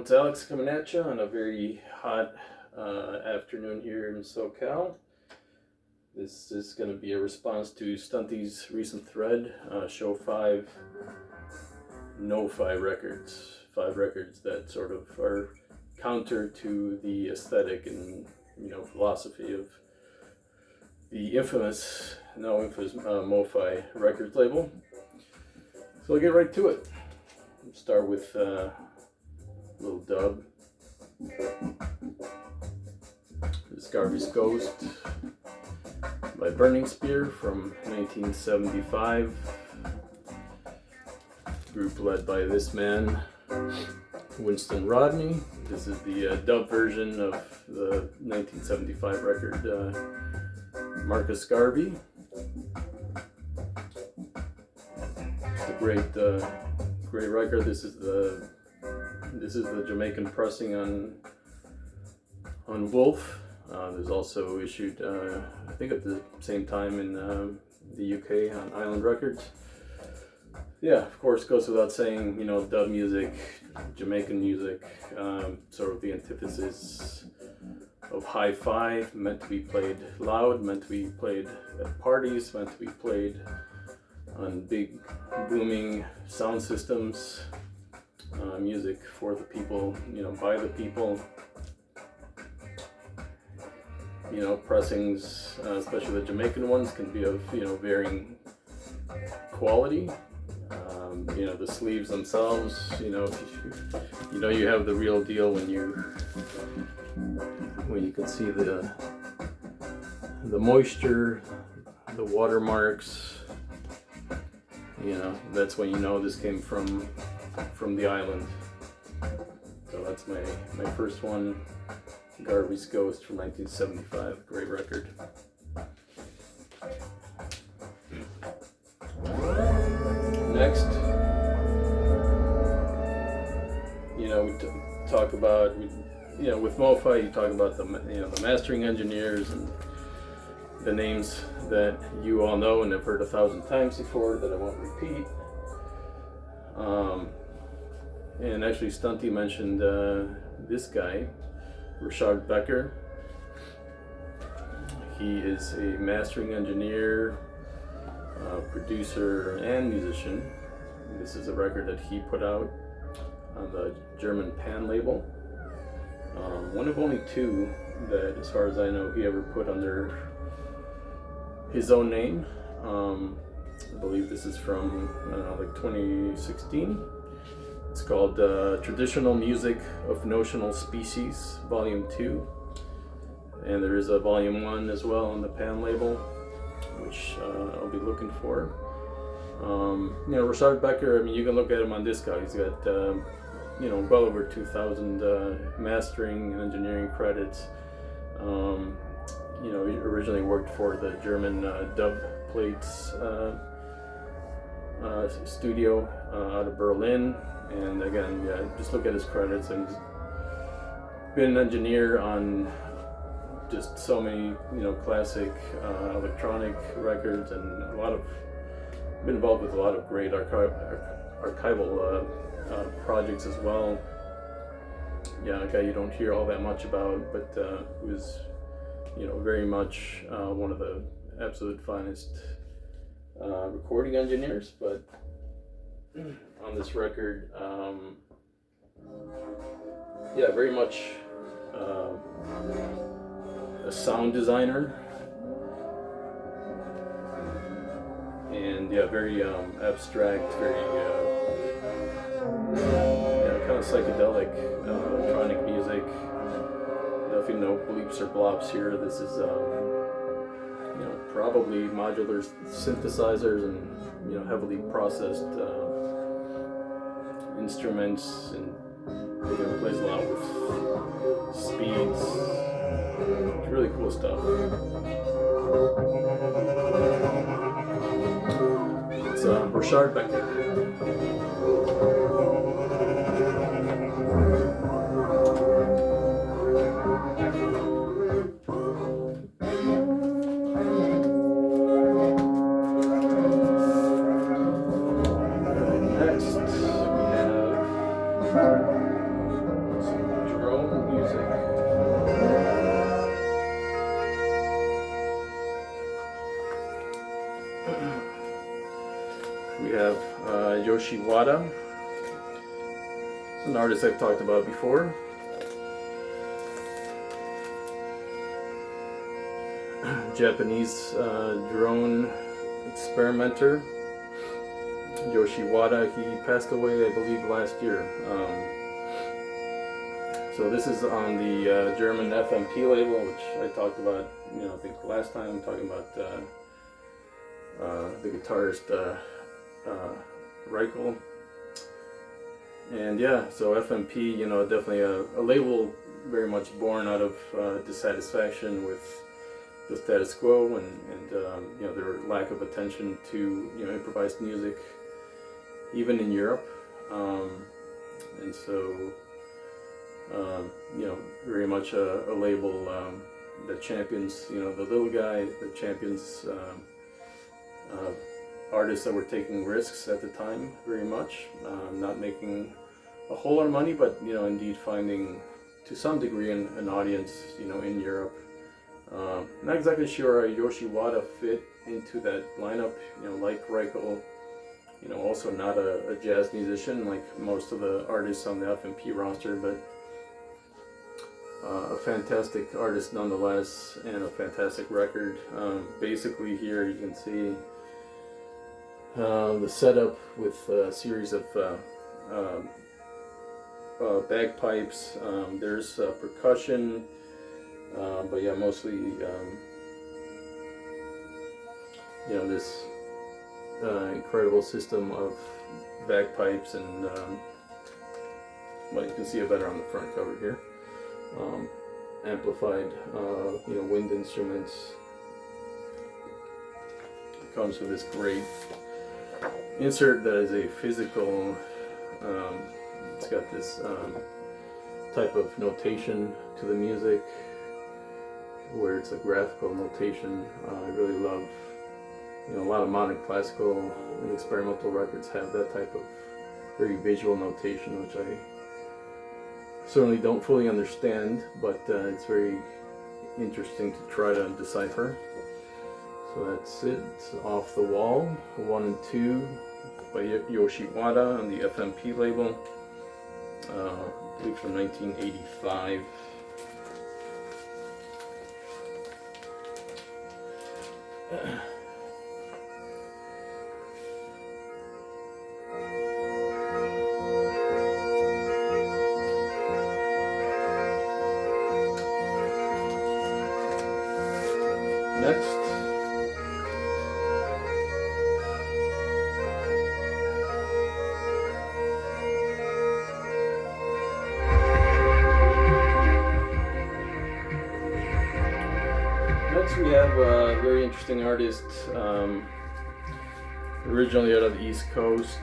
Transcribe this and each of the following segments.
it's Alex coming at you on a very hot afternoon here in SoCal. This is going to be a response to Stunty's recent thread, show 5, no 5 records. 5 records that sort of are counter to the aesthetic and philosophy of the infamous, now infamous Mo-Fi Records label. So I'll get right to it. Start with a little dub. This is Garfields Ghost by Burning Spear from 1975. Group led by this man, Winston Rodney. This is the dub version of the 1975 record, Marcus Garvey. It's a great record. This is the Jamaican pressing on Wolf. There's also issued, I think at the same time in the UK on Island Records. Yeah, of course, goes without saying, dub music, Jamaican music, sort of the antithesis of hi-fi, meant to be played loud, meant to be played at parties, meant to be played on big booming sound systems, music for the people, by the people. Pressings, especially the Jamaican ones, can be of varying quality. The sleeves themselves, you have the real deal when you can see the moisture, the watermarks. That's when this came from the island. So that's my first one, Garfields Ghost from 1975. Great record. Next, we talk about, with Mo-Fi, you talk about the mastering engineers and the names that you all know and have heard 1,000 times before that I won't repeat. And actually, Stunty mentioned this guy, Richard Becker. He is a mastering engineer, producer, and musician. This is a record that he put out on the German Pan label. One of only 2 that, as far as I know, he ever put under his own name. I believe this is from, 2016. It's called Traditional Music of Notional Species, Volume 2. And there is a Volume 1 as well on the Pan label, which I'll be looking for. Richard Becker, you can look at him on this guy. He's got, well over 2,000 mastering and engineering credits. He originally worked for the German Dub Plates studio out of Berlin. And again, just look at his credits, and he's been an engineer on just so many, classic electronic records, and been involved with a lot of great archival projects as well. Yeah, a guy you don't hear all that much about, but who is, very much one of the absolute finest recording engineers. But on this record, very much a sound designer, and very abstract, very kind of psychedelic electronic music. If you know bleeps or blops here, this is probably modular synthesizers and heavily processed instruments, and plays a lot with speeds. It's really cool stuff. It's Richard Becker. we have Yoshiwara. It's an artist I've talked about before. Japanese drone experimenter. Yoshiwara, he passed away, I believe, last year. So this is on the German FMP label, which I talked about, I think last time, talking about the guitarist Reichel. And yeah, so FMP, definitely a label very much born out of dissatisfaction with the status quo and their lack of attention to improvised music, even in Europe, and so very much a label that champions the little guy, that champions artists that were taking risks at the time very much, not making a whole lot of money, but indeed finding to some degree an audience in Europe. Not exactly sure Yoshiwara fit into that lineup, like Reichel, also not a jazz musician like most of the artists on the FMP roster, but a fantastic artist nonetheless, and a fantastic record. Basically here you can see the setup with a series of bagpipes. There's percussion, but yeah, mostly this incredible system of bagpipes, and well, you can see it better on the front cover here. Amplified, wind instruments. It comes with this great insert that is a physical. It's got this type of notation to the music, where it's a graphical notation. I really love, a lot of modern classical and experimental records have that type of very visual notation, which I certainly don't fully understand, but it's very interesting to try to decipher. So that's it. It's Off the Wall, 1 and 2 by Yoshiwara on the FMP label. I believe from 1985. Next, we have a very interesting artist, originally out of the East Coast.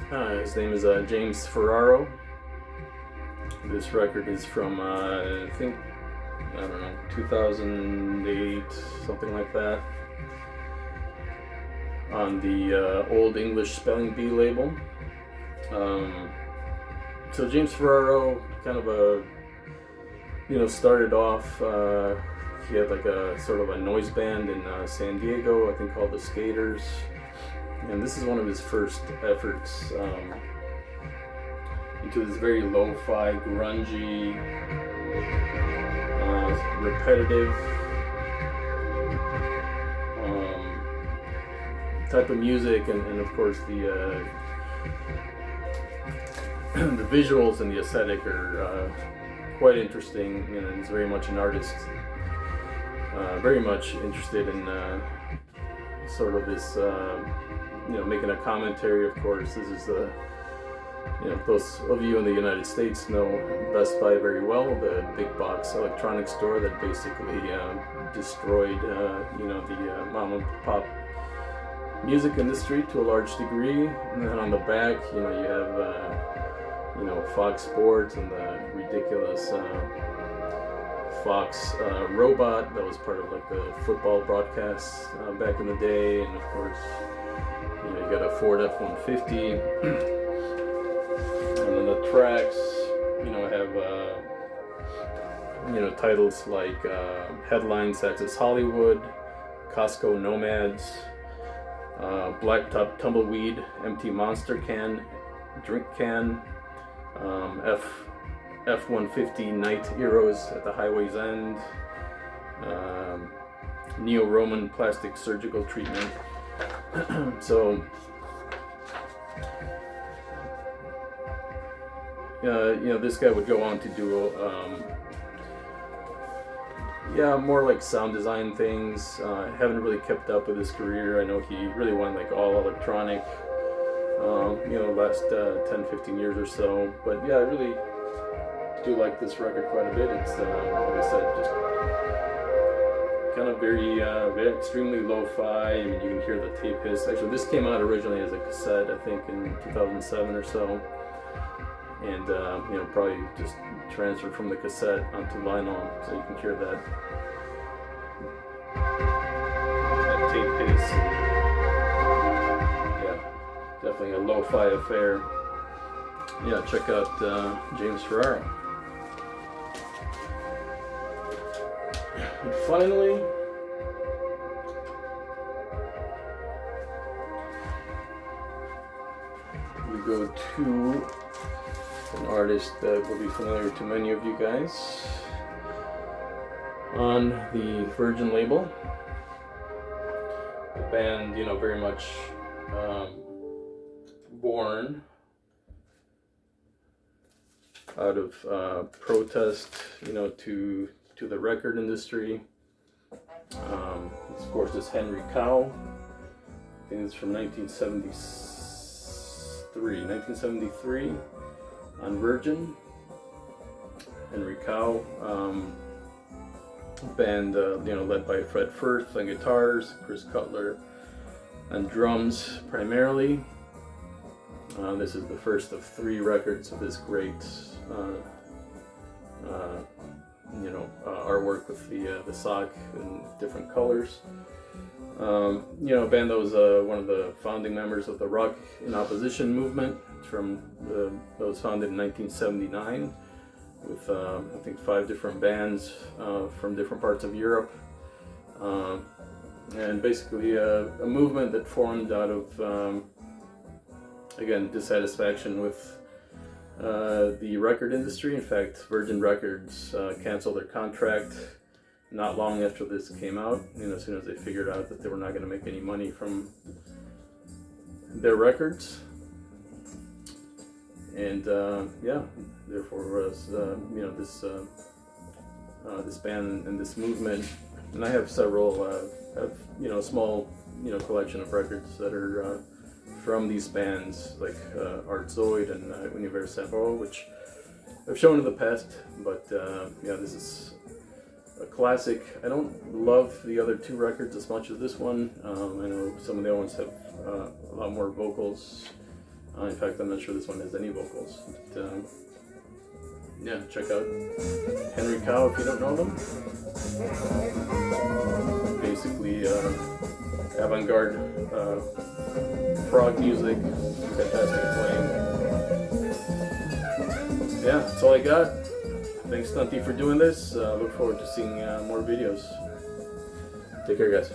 His name is JamesFerraro. This record is from, I think, 2008, something like that, on the Old English Spelling Bee label. So JamesFerraro kind of started off, he had like a sort of a noise band in San Diego, I think called the Skaters, and this is one of his first efforts into this very lo-fi, grungy, repetitive type of music, and of course the the visuals and the aesthetic are quite interesting. He's very much an artist, very much interested in sort of this, making a commentary. Of course, this is the, those of you in the United States know Best Buy very well, the big box electronics store that basically destroyed, the mom and pop music industry to a large degree. And then on the back, you have, Fox Sports and the ridiculous Fox robot that was part of like the football broadcasts back in the day. And of course, you got a Ford F-150. And then the tracks, have titles like Headlines Access Hollywood, Costco Nomads, Blacktop Tumbleweed, empty Monster can, drink can, F-150 Night Heroes at the highway's end, Neo-Roman plastic surgical treatment. So, this guy would go on to do more like sound design things. Haven't really kept up with his career. I know he really went like all electronic, last 10-15 years or so. But yeah, I really do like this record quite a bit. It's, like I said, just kind of very extremely lo-fi. I mean, you can hear the tape hiss. Actually, this came out originally as a cassette, I think, in 2007 or so. And probably just transferred from the cassette onto vinyl, so you can hear that tape hiss. Yeah, definitely a lo-fi affair. Yeah, check out JamesFerraro. And finally, we go to an artist that will be familiar to many of you guys on the Virgin label. The band, very much born out of protest, to the record industry. Of course, this Henry Cowell. I think it's from 1973 on Virgin. Henry Cowell, band led by Fred Firth on guitars, Chris Cutler on drums primarily. This is the first of 3 records of this great artwork with the sock in different colors. A band that was one of the founding members of the Rock in Opposition movement. That was founded in 1979 with I think 5 different bands from different parts of Europe, and basically a movement that formed out of again dissatisfaction with the record industry. In fact, Virgin Records canceled their contract not long after this came out, as soon as they figured out that they were not going to make any money from their records. And therefore was this band and this movement. And I have several small collection of records that are from these bands, like Art Zoid and Univers Savo, which I've shown in the past. But this is a classic. I don't love the other 2 records as much as this one. I know some of the other ones have a lot more vocals. In fact, I'm not sure this one has any vocals. But, check out Henry Cowell if you don't know them. Basically, avant-garde prog music, fantastic playing. Yeah, that's all I got. Thanks, Stunty, for doing this. Look forward to seeing more videos. Take care, guys.